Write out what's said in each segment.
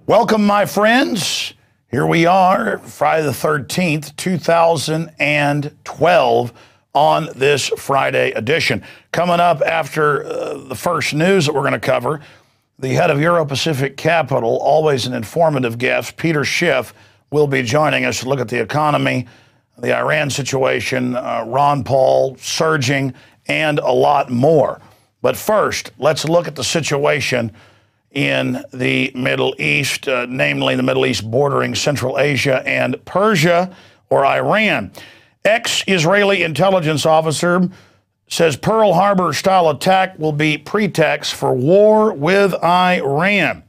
Welcome, my friends. Here we are, Friday the 13th, 2012, on this Friday edition. Coming up after the first news that we're going to cover, the head of Euro-Pacific Capital, always an informative guest, Peter Schiff, will be joining us to look at the economy, the Iran situation, Ron Paul surging, and a lot more. But first, let's look at the situation in the Middle East, namely the Middle East bordering Central Asia and Persia, or Iran. Ex-Israeli intelligence officer says Pearl Harbor-style attack will be pretext for war with Iran.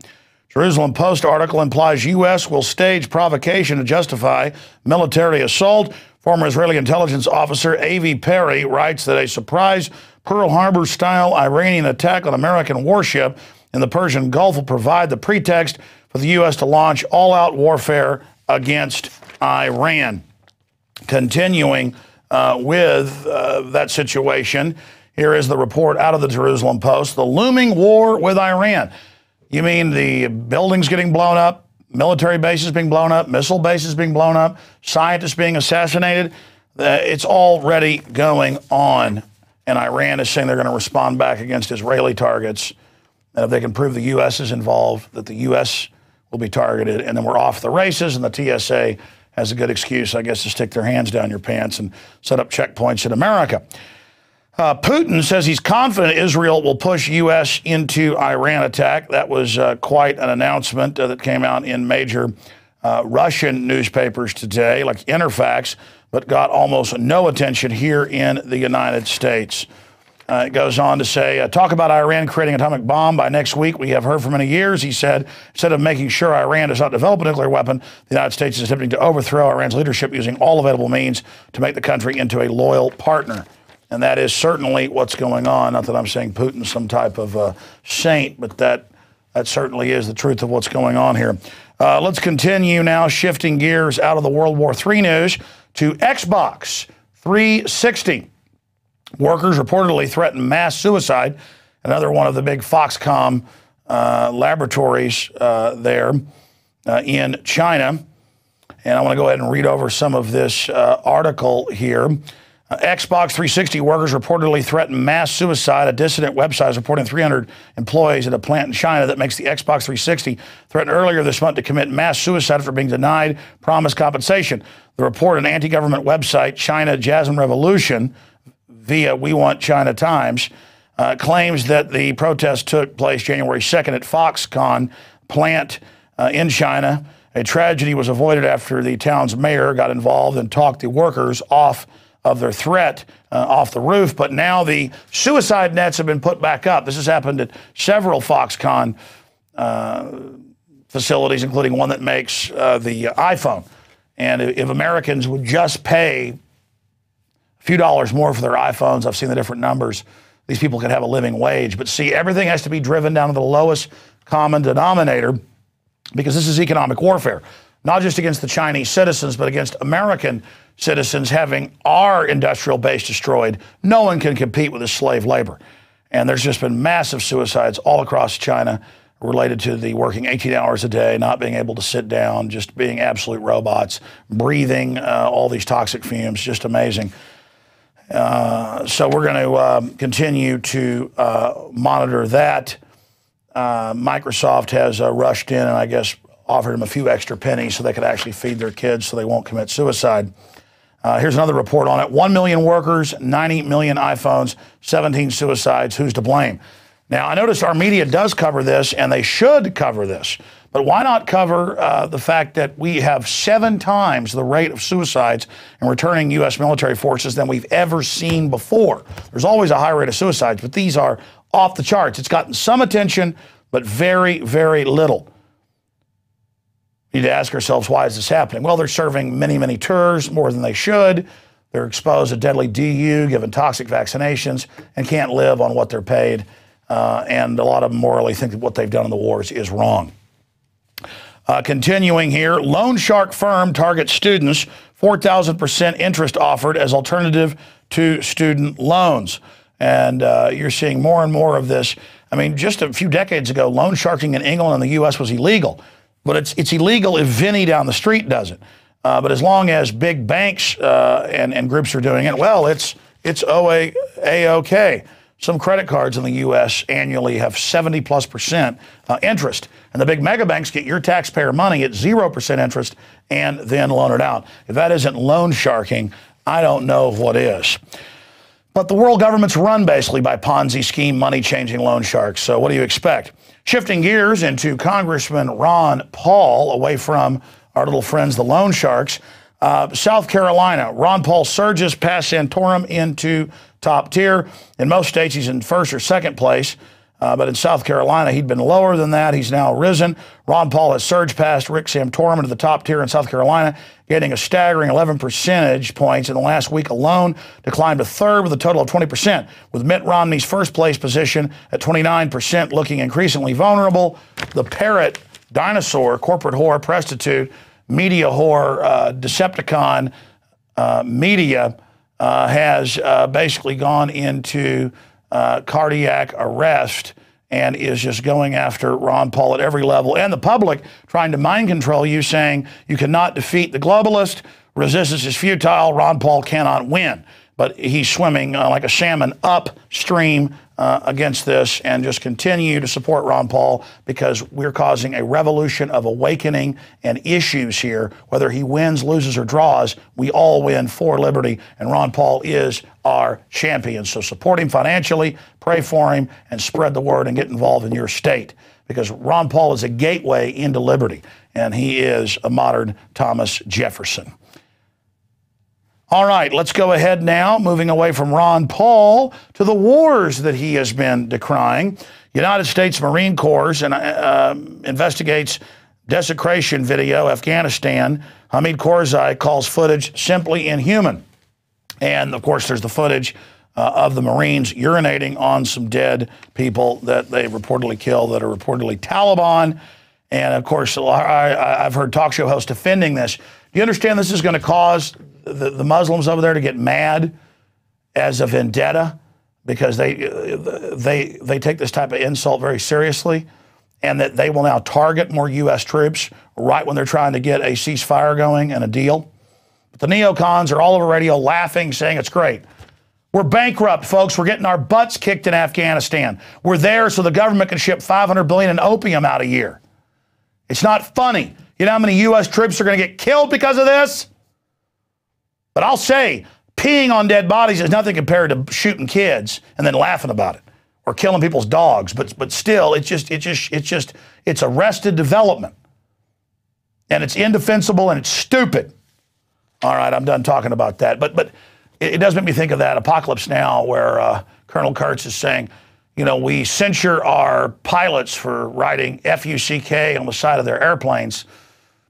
Jerusalem Post article implies U.S. will stage provocation to justify military assault. Former Israeli intelligence officer Avi Perry writes that a surprise Pearl Harbor-style Iranian attack on American warship in the Persian Gulf will provide the pretext for the U.S. to launch all-out warfare against Iran. Continuing with that situation, here is the report out of the Jerusalem Post. The looming war with Iran. You mean the buildings getting blown up, military bases being blown up, missile bases being blown up, scientists being assassinated? It's already going on, and Iran is saying they're going to respond back against Israeli targets. And if they can prove the U.S. is involved, that the U.S. will be targeted, and then we're off the races, and the TSA has a good excuse, I guess, to stick their hands down your pants and set up checkpoints in America. Putin says he's confident Israel will push U.S. into Iran attack. That was quite an announcement that came out in major Russian newspapers today, like Interfax, but got almost no attention here in the United States. It goes on to say, talk about Iran creating an atomic bomb by next week. We have heard for many years, he said, instead of making sure Iran does not develop a nuclear weapon, the United States is attempting to overthrow Iran's leadership using all available means to make the country into a loyal partner. And that is certainly what's going on. Not that I'm saying Putin's some type of saint, but that certainly is the truth of what's going on here. Let's continue now, shifting gears out of the World War III news to Xbox 360. Workers reportedly threaten mass suicide. Another one of the big Foxconn laboratories there in China. And I want to go ahead and read over some of this article here. Xbox 360 workers reportedly threaten mass suicide. A dissident website is reporting 300 employees at a plant in China that makes the Xbox 360 threatened earlier this month to commit mass suicide after being denied promised compensation. The report, an anti-government website, China Jasmine Revolution, via We Want China Times, claims that the protest took place January 2nd at Foxconn plant in China. A tragedy was avoided after the town's mayor got involved and talked the workers off of their threat off the roof. But now the suicide nets have been put back up. This has happened at several Foxconn facilities, including one that makes the iPhone. And if Americans would just pay few dollars more for their iPhones, I've seen the different numbers, these people could have a living wage. But see, everything has to be driven down to the lowest common denominator because this is economic warfare, not just against the Chinese citizens, but against American citizens having our industrial base destroyed. No one can compete with this slave labor. And there's just been massive suicides all across China related to the working 18 hours a day, not being able to sit down, just being absolute robots, breathing all these toxic fumes, just amazing. So we're going to continue to monitor that. Microsoft has rushed in and I guess offered them a few extra pennies so they could actually feed their kids so they won't commit suicide. Here's another report on it. 1 million workers, 90 million iPhones, 17 suicides. Who's to blame? Now, I noticed our media does cover this, and they should cover this. But why not cover the fact that we have 7 times the rate of suicides in returning U.S. military forces than we've ever seen before? There's always a high rate of suicides, but these are off the charts. It's gotten some attention, but very, very little. We need to ask ourselves, why is this happening? Well, they're serving many, many tours, more than they should. They're exposed to deadly DU, given toxic vaccinations, and can't live on what they're paid. And a lot of them morally think that what they've done in the wars is wrong. Continuing here, loan shark firm targets students, 4,000% interest offered as alternative to student loans. And you're seeing more and more of this. I mean, just a few decades ago, loan sharking in England and the U.S. was illegal. But it's illegal if Vinny down the street does it. But as long as big banks and groups are doing it, well, it's A-OK. Some credit cards in the U.S. annually have 70+% interest. And the big mega banks get your taxpayer money at 0% interest and then loan it out. If that isn't loan sharking, I don't know what is. But the world government's run basically by Ponzi scheme, money-changing loan sharks. So what do you expect? Shifting gears into Congressman Ron Paul, away from our little friends, the loan sharks. South Carolina, Ron Paul surges past Santorum into top tier. In most states, he's in first or second place. But in South Carolina, he'd been lower than that. He's now risen. Ron Paul has surged past Rick Santorum into the top tier in South Carolina, getting a staggering 11 percentage points in the last week alone, declined to third with a total of 20%, with Mitt Romney's first place position at 29% looking increasingly vulnerable. The parrot, dinosaur, corporate whore, prostitute, media whore, Decepticon media has basically gone into cardiac arrest and is just going after Ron Paul at every level, and the public trying to mind control you, saying you cannot defeat the globalist, resistance is futile, Ron Paul cannot win. But he's swimming like a salmon upstream against this, and just continue to support Ron Paul, because we're causing a revolution of awakening and issues here. Whether he wins, loses, or draws, we all win for liberty, and Ron Paul is our champion. So support him financially, pray for him, and spread the word and get involved in your state, because Ron Paul is a gateway into liberty, and he is a modern Thomas Jefferson. All right, let's go ahead now, moving away from Ron Paul to the wars that he has been decrying. United States Marine Corps investigates desecration video, Afghanistan. Hamid Karzai calls footage simply inhuman. And, of course, there's the footage of the Marines urinating on some dead people that they reportedly killed, that are reportedly Taliban. And, of course, I've heard talk show hosts defending this. Do you understand this is going to cause the Muslims over there to get mad as a vendetta, because they take this type of insult very seriously, and that they will now target more U.S. troops right when they're trying to get a ceasefire going and a deal? But the neocons are all over radio laughing, saying it's great. We're bankrupt, folks. We're getting our butts kicked in Afghanistan. We're there so the government can ship $500 billion in opium out a year. It's not funny. You know how many U.S. troops are going to get killed because of this? But I'll say, peeing on dead bodies is nothing compared to shooting kids and then laughing about it, or killing people's dogs. But still, it's arrested development, and it's indefensible and it's stupid. All right, I'm done talking about that. But it does make me think of that Apocalypse Now, where Colonel Kurtz is saying, you know, we censure our pilots for writing F-U-C-K on the side of their airplanes,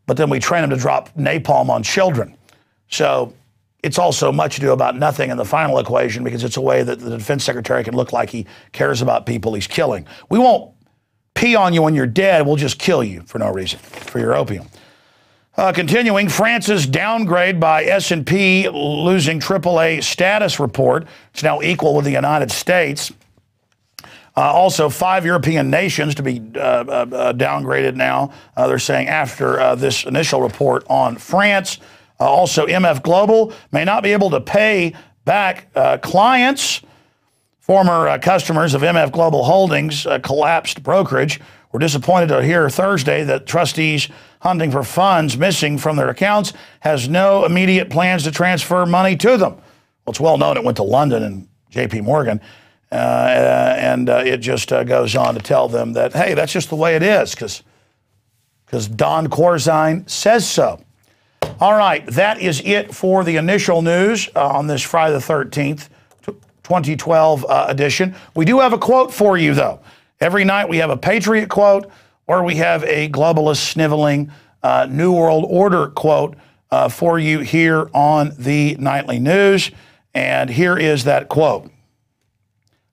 but then we train them to drop napalm on children. So it's also much ado about nothing in the final equation, because it's a way that the defense secretary can look like he cares about people he's killing. We won't pee on you when you're dead. We'll just kill you for no reason, for your opium. Continuing, France's downgrade by S&P, losing AAA status report. It's now equal with the United States. Also, 5 European nations to be downgraded now, they're saying, after this initial report on France. Also, MF Global may not be able to pay back clients. Former customers of MF Global Holdings, collapsed brokerage, were disappointed to hear Thursday that trustees hunting for funds missing from their accounts has no immediate plans to transfer money to them. Well, it's well known it went to London and J.P. Morgan, and it just goes on to tell them that, hey, that's just the way it is, because Don Corzine says so. All right, that is it for the initial news on this Friday the 13th, 2012 edition. We do have a quote for you, though. Every night we have a Patriot quote, or we have a globalist sniveling New World Order quote for you here on the Nightly News. And here is that quote.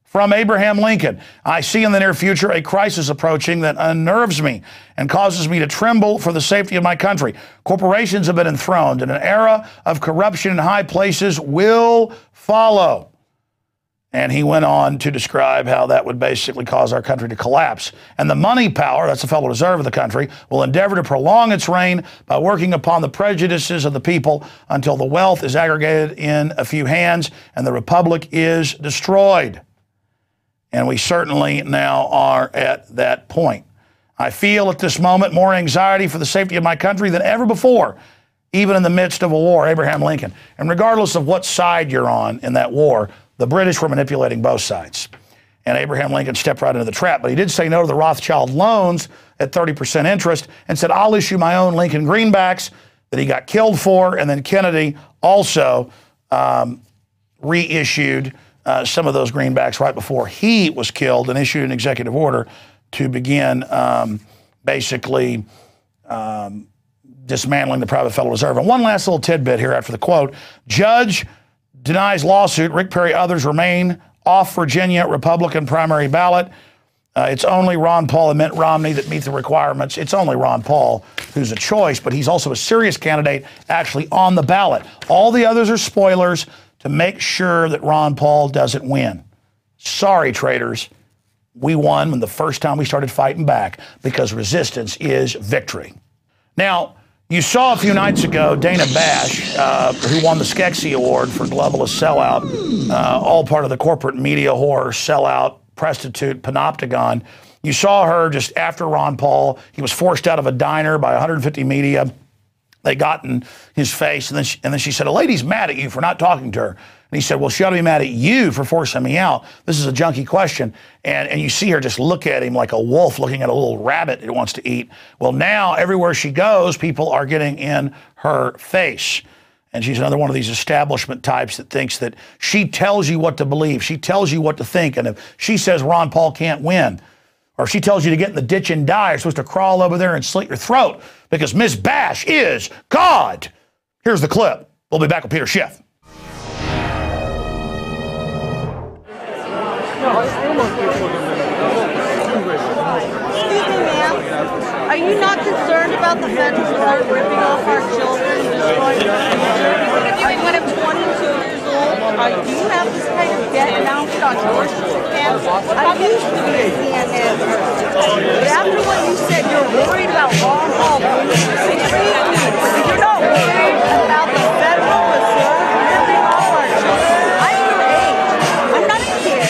From Abraham Lincoln, I see in the near future a crisis approaching that unnerves me and causes me to tremble for the safety of my country. Corporations have been enthroned, and an era of corruption in high places will follow. And he went on to describe how that would basically cause our country to collapse. And the money power, that's the Federal Reserve of the country, will endeavor to prolong its reign by working upon the prejudices of the people until the wealth is aggregated in a few hands and the republic is destroyed. And we certainly now are at that point. I feel at this moment more anxiety for the safety of my country than ever before, even in the midst of a war. Abraham Lincoln. And regardless of what side you're on in that war, the British were manipulating both sides. And Abraham Lincoln stepped right into the trap. But he did say no to the Rothschild loans at 30% interest and said, I'll issue my own Lincoln greenbacks that he got killed for. And then Kennedy also reissued some of those greenbacks right before he was killed and issued an executive order to begin basically dismantling the private Federal Reserve. And one last little tidbit here after the quote. Judge denies lawsuit. Rick Perry, others remain off Virginia Republican primary ballot. It's only Ron Paul and Mitt Romney that meet the requirements. It's only Ron Paul who's a choice, but he's also a serious candidate actually on the ballot. All the others are spoilers to make sure that Ron Paul doesn't win. Sorry, traitors. We won when the first time we started fighting back because resistance is victory. Now, you saw a few nights ago Dana Bash, who won the Skeksis Award for globalist sellout, all part of the corporate media horror, sellout, prostitute, panopticon. You saw her just after Ron Paul. He was forced out of a diner by 150 media. They got in his face, and then she said, a lady's mad at you for not talking to her. And he said, well, she ought to be mad at you for forcing me out. This is a junky question. And you see her just look at him like a wolf looking at a little rabbit it wants to eat. Well, now everywhere she goes, people are getting in her face. And she's another one of these establishment types that thinks that she tells you what to believe. She tells you what to think. And if she says Ron Paul can't win, or if she tells you to get in the ditch and die, you're supposed to crawl over there and slit your throat because Miss Bash is God. Here's the clip. We'll be back with Peter Schiff. Excuse me, ma'am. Are you not concerned about the Federal Reserve ripping off our children and destroying their future? When I'm 22 years old, do you have this kind of debt announced on your scam? I used to be a CNN person. But after what you said, you're worried about Ron Paul being intrigued, but you're not worried about the Federal Reserve ripping off our children. I'm your age. I'm not a kid.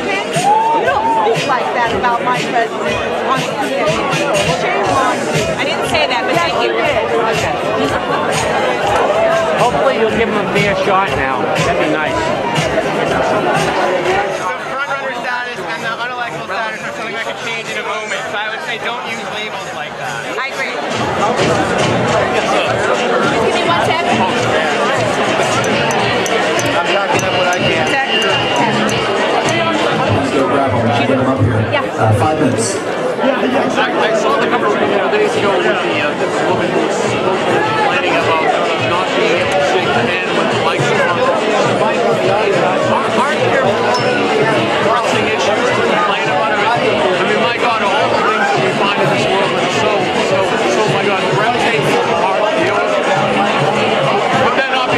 Okay? You don't speak like that about my president on CNN. Shame on you. I didn't say that, but thank you. Okay. Hopefully you'll give him a fair shot now. That'd be nice.